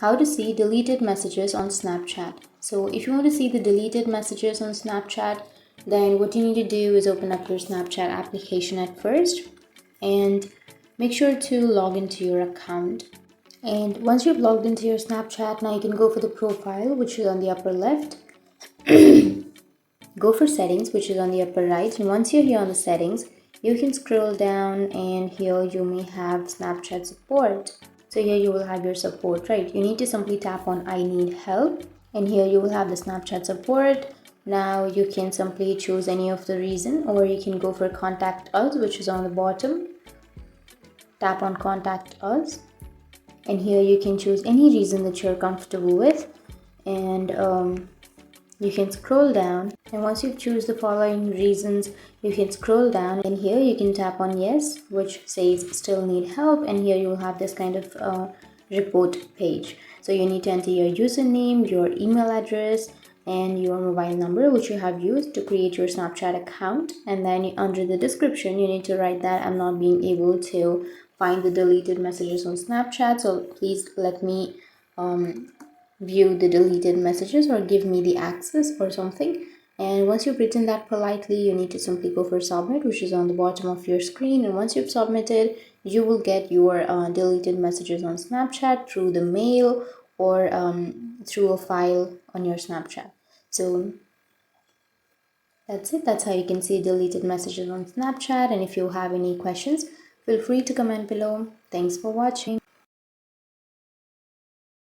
how to see deleted messages on Snapchat. So if you want to see the deleted messages on Snapchat, then what you need to do is open up your Snapchat application at first and make sure to log into your account. And once you've logged into your Snapchat, now you can go for the profile, which is on the upper left. Go for settings, which is on the upper right. And once you're here on the settings, you can scroll down and here you may have Snapchat support. So here you will have your support, right? You need to simply tap on I need help, and here you will have the Snapchat support. Now you can simply choose any of the reason, or you can go for contact us, which is on the bottom. Tap on contact us, and here you can choose any reason that you're comfortable with, and you can scroll down, and once you choose the following reasons, you can scroll down, and here you can tap on yes, which says still need help, and here you will have this kind of report page. So you need to enter your username, your email address, and your mobile number, which you have used to create your Snapchat account. And then under the description, you need to write that I'm not being able to find the deleted messages on Snapchat, so please let me view the deleted messages or give me the access or something. And once you've written that politely, you need to simply go for submit, which is on the bottom of your screen. And once you've submitted, you will get your deleted messages on Snapchat through the mail or through a file on your Snapchat. So that's it. That's how you can see deleted messages on Snapchat. And if you have any questions, feel free to comment below. Thanks for watching.